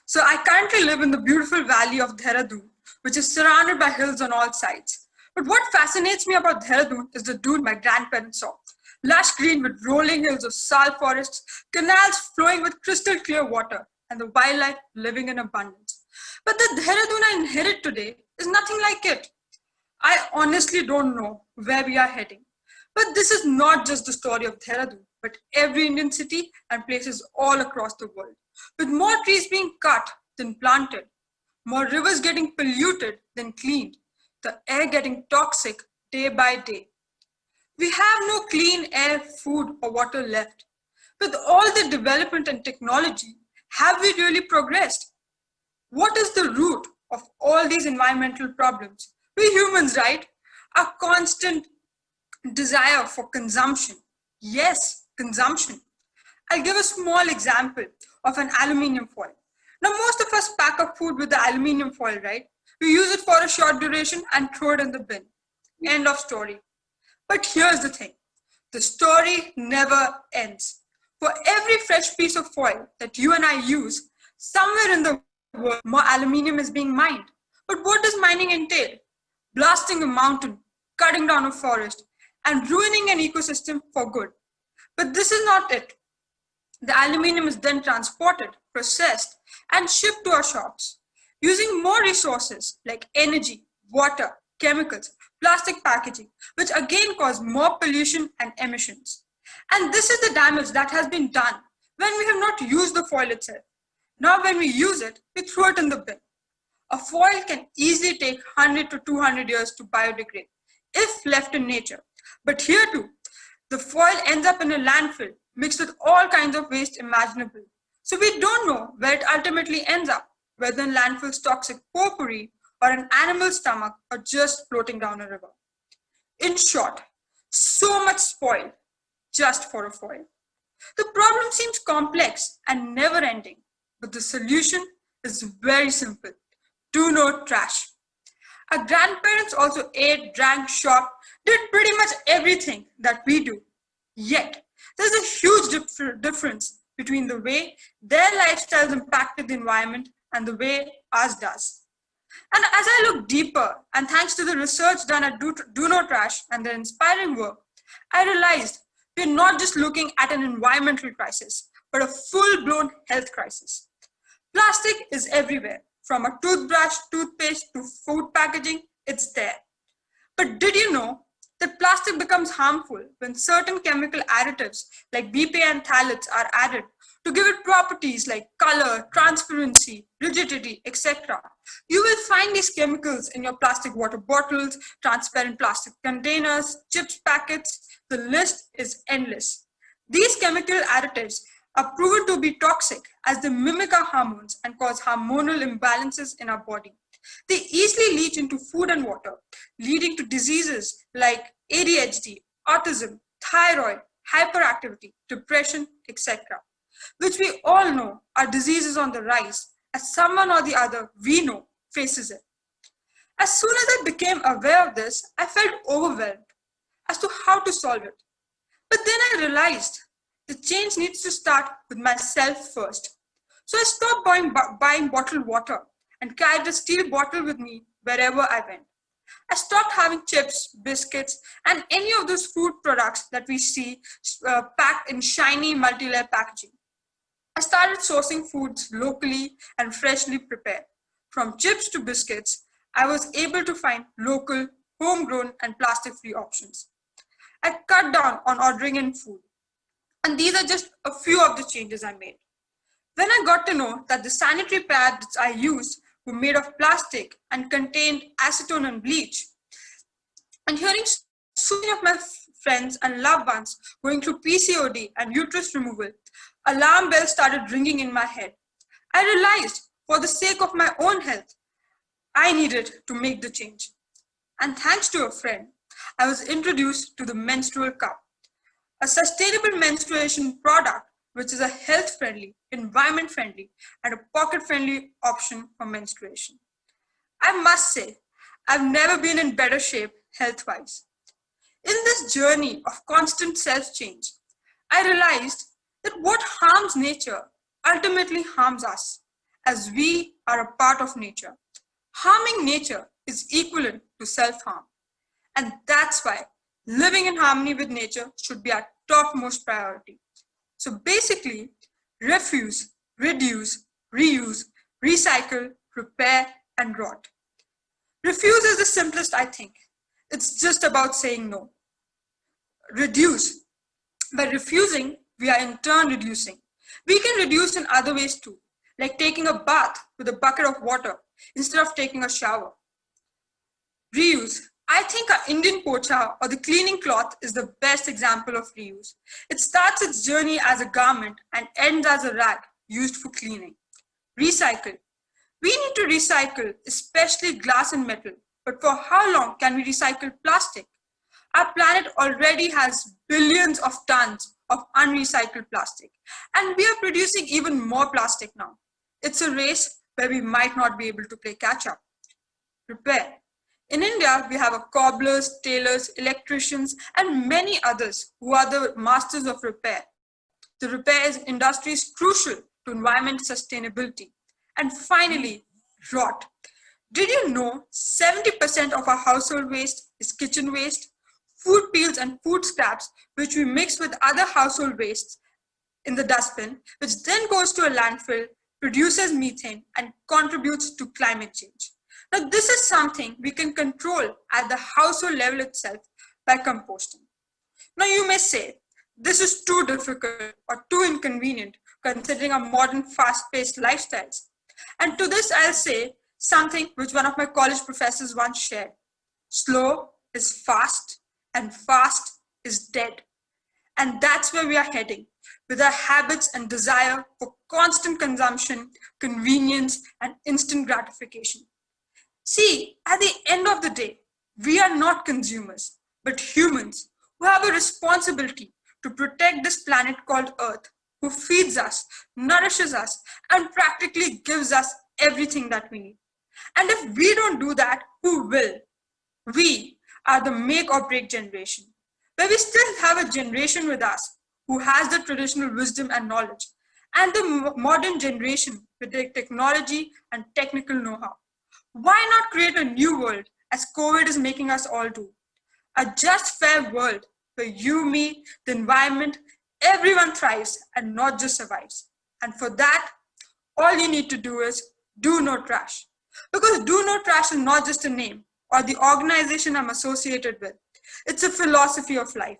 So I currently live in the beautiful valley of Dehradun, which is surrounded by hills on all sides. But what fascinates me about Dehradun is the dune my grandparents saw. Lush green with rolling hills of sal forests, canals flowing with crystal clear water, and the wildlife living in abundance. But the Dehradun I inherit today is nothing like it. I honestly don't know where we are heading. But this is not just the story of Dehradun, but every Indian city and places all across the world. With more trees being cut than planted, more rivers getting polluted than cleaned, the air getting toxic day by day. We have no clean air, food, or water left. With all the development and technology, have we really progressed? What is the root of all these environmental problems? We humans, right? A constant desire for consumption. Yes, consumption. I'll give a small example of an aluminium foil. Now, most of us pack up food with the aluminium foil, right? We use it for a short duration and throw it in the bin. End of story. But here's the thing. The story never ends. For every fresh piece of foil that you and I use, somewhere in the world, more aluminium is being mined. But what does mining entail? Blasting a mountain, cutting down a forest, and ruining an ecosystem for good. But this is not it. The aluminium is then transported, processed, and shipped to our shops, using more resources like energy, water, chemicals, plastic packaging, which again cause more pollution and emissions. And this is the damage that has been done when we have not used the foil itself. Now when we use it, we throw it in the bin. A foil can easily take 100 to 200 years to biodegrade if left in nature. But here too, the foil ends up in a landfill mixed with all kinds of waste imaginable. So we don't know where it ultimately ends up, whether in landfill's toxic potpourri or an animal's stomach or just floating down a river. In short, so much spoil just for a foil. The problem seems complex and never ending, but the solution is very simple. Do no trash. Our grandparents also ate, drank, shopped, did pretty much everything that we do. Yet, there's a huge difference between the way their lifestyles impacted the environment and the way ours does. And as I look deeper, and thanks to the research done at Do No Trash and their inspiring work, I realized we're not just looking at an environmental crisis, but a full-blown health crisis. Plastic is everywhere. From a toothbrush, toothpaste to food packaging, it's there. But did you know that plastic becomes harmful when certain chemical additives like BPA and phthalates are added to give it properties like color, transparency, rigidity, etc. You will find these chemicals in your plastic water bottles, transparent plastic containers, chips packets. The list is endless. These chemical additives are proven to be toxic as they mimic our hormones and cause hormonal imbalances in our body. They easily leach into food and water, leading to diseases like ADHD, autism, thyroid, hyperactivity, depression, etc., which we all know are diseases on the rise as someone or the other we know faces it. As soon as I became aware of this, I felt overwhelmed as to how to solve it. But then I realized the change needs to start with myself first. So I stopped buying bottled water and carried a steel bottle with me wherever I went. I stopped having chips, biscuits, and any of those food products that we see packed in shiny multi-layer packaging. I started sourcing foods locally and freshly prepared. From chips to biscuits, I was able to find local, homegrown, and plastic-free options. I cut down on ordering in food. And these are just a few of the changes I made. When I got to know that the sanitary pads I used were made of plastic and contained acetone and bleach, and hearing so many of my friends and loved ones going through PCOD and uterus removal, alarm bells started ringing in my head. I realized for the sake of my own health, I needed to make the change. And thanks to a friend, I was introduced to the menstrual cup, a sustainable menstruation product which is a health-friendly, environment-friendly, and a pocket-friendly option for menstruation. I must say, I've never been in better shape health-wise. In this journey of constant self-change, I realized that what harms nature ultimately harms us, as we are a part of nature. Harming nature is equivalent to self-harm. And that's why living in harmony with nature should be our topmost priority. So basically, refuse, reduce, reuse, recycle, repair, and rot. Refuse is the simplest, I think. It's just about saying no. Reduce. By refusing, we are in turn reducing. We can reduce in other ways too, like taking a bath with a bucket of water instead of taking a shower. Reuse. I think our Indian pocha or the cleaning cloth is the best example of reuse. It starts its journey as a garment and ends as a rag used for cleaning. Recycle. We need to recycle, especially glass and metal. But for how long can we recycle plastic? Our planet already has billions of tons of unrecycled plastic, and we are producing even more plastic now. It's a race where we might not be able to play catch up. Repair. In India, we have cobblers, tailors, electricians, and many others who are the masters of repair. The repair industry is crucial to environment sustainability. And finally, rot. Did you know 70% of our household waste is kitchen waste? Food peels and food scraps, which we mix with other household wastes in the dustbin, which then goes to a landfill, produces methane, and contributes to climate change. Now, this is something we can control at the household level itself by composting. Now, you may say, this is too difficult or too inconvenient considering our modern fast-paced lifestyles. And to this, I'll say something which one of my college professors once shared. Slow is fast, and fast is dead. And that's where we are heading with our habits and desire for constant consumption, convenience, and instant gratification. See, at the end of the day, we are not consumers, but humans who have a responsibility to protect this planet called Earth, who feeds us, nourishes us, and practically gives us everything that we need. And if we don't do that, who will? We are the make or break generation, where we still have a generation with us who has the traditional wisdom and knowledge, and the modern generation with the technology and technical know-how. Why not create a new world as COVID is making us all do? A just, fair world where you, me, the environment, everyone thrives and not just survives. And for that, all you need to do is do no trash. Because do no trash is not just a name or the organization I'm associated with. It's a philosophy of life,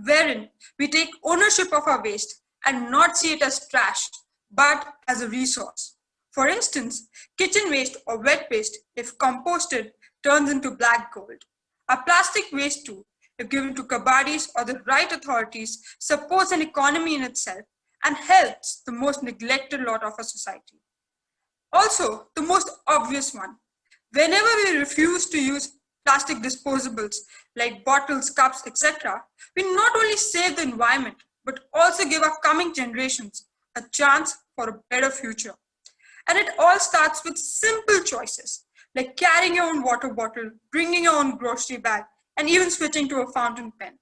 wherein we take ownership of our waste and not see it as trash, but as a resource. For instance, kitchen waste or wet waste, if composted, turns into black gold. Our plastic waste too, if given to kabadis or the right authorities, supports an economy in itself and helps the most neglected lot of our society. Also, the most obvious one, whenever we refuse to use plastic disposables like bottles, cups, etc., we not only save the environment, but also give our coming generations a chance for a better future. And it all starts with simple choices, like carrying your own water bottle, bringing your own grocery bag, and even switching to a fountain pen.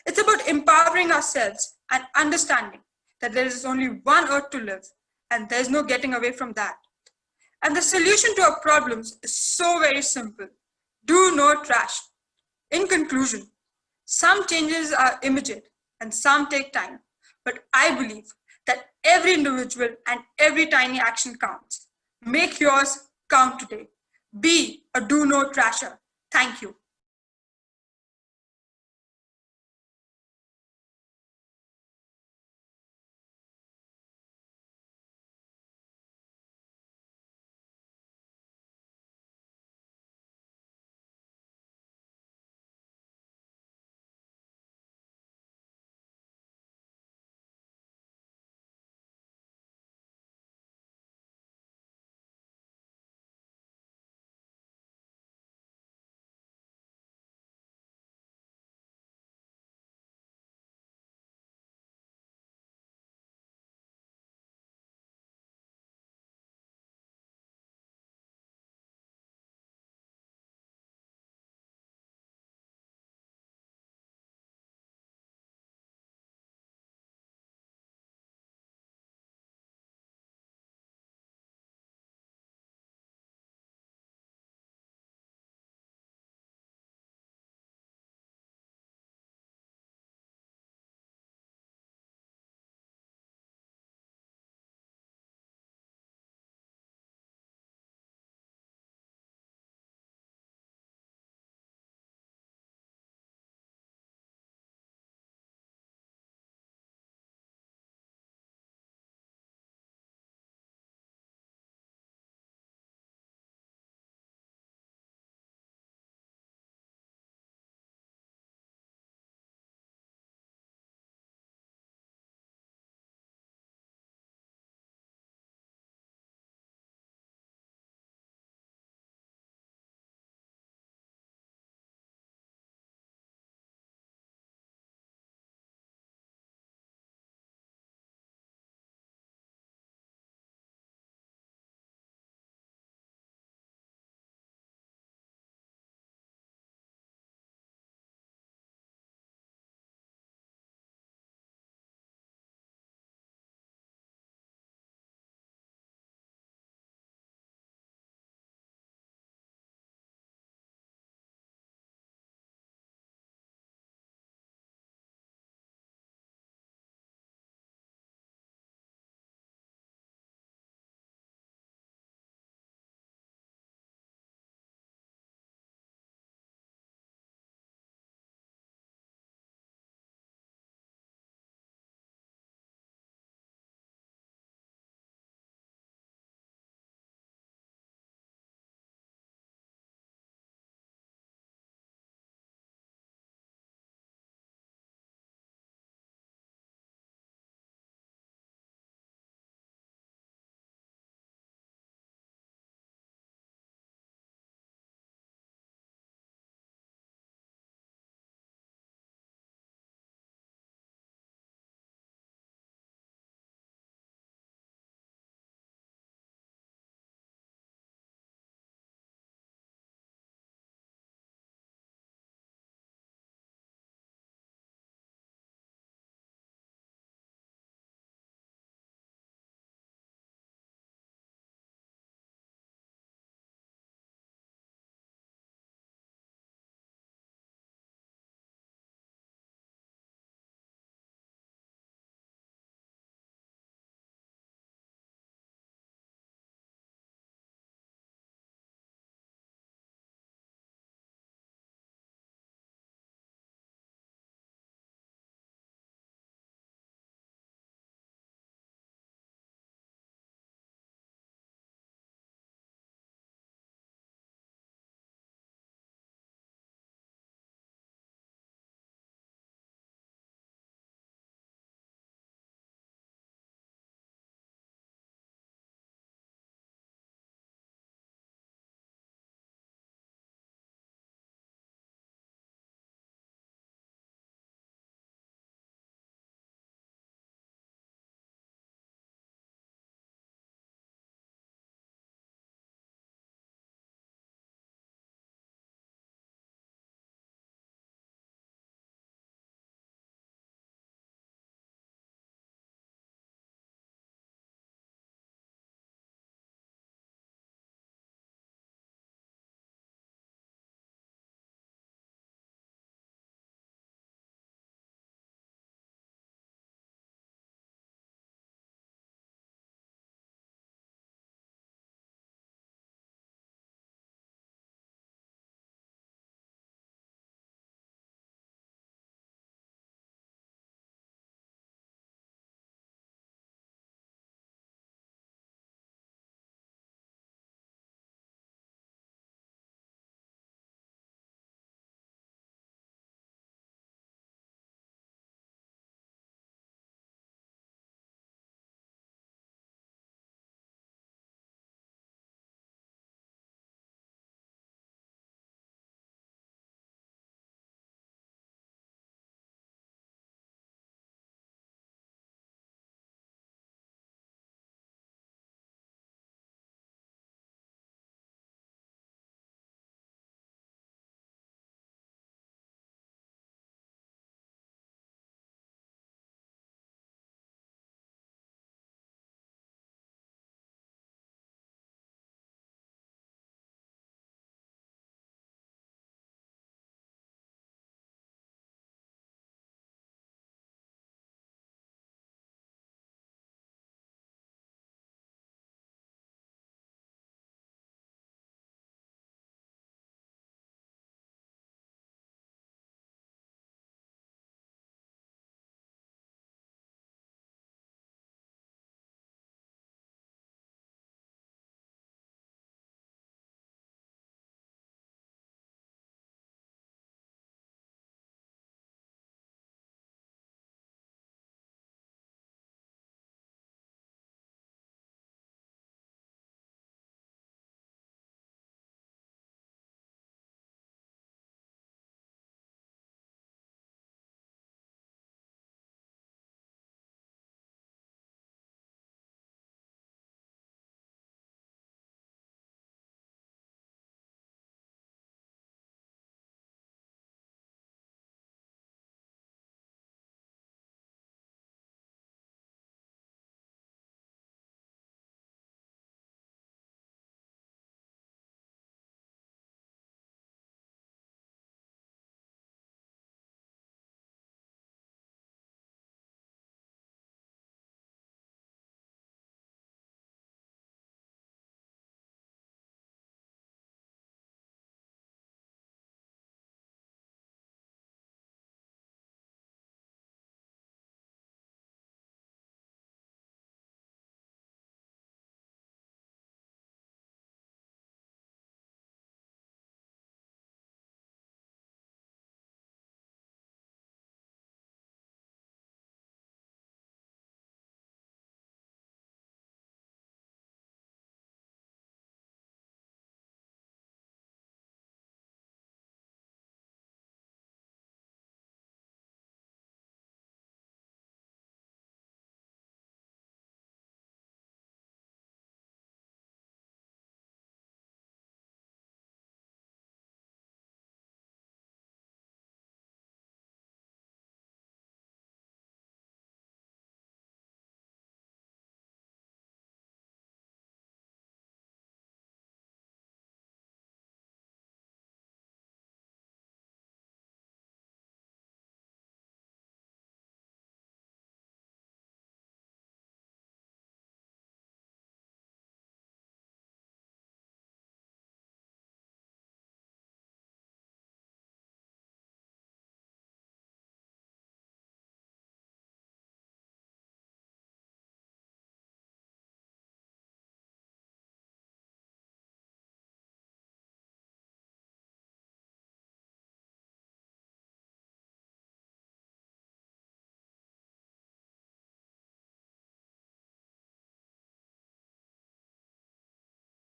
It's about empowering ourselves and understanding that there is only one earth to live, and there's no getting away from that. And the solution to our problems is so very simple. Do no trash. In conclusion, some changes are immediate and some take time, but I believe that every individual and every tiny action counts. Make yours count today. Be a do no trasher. Thank you.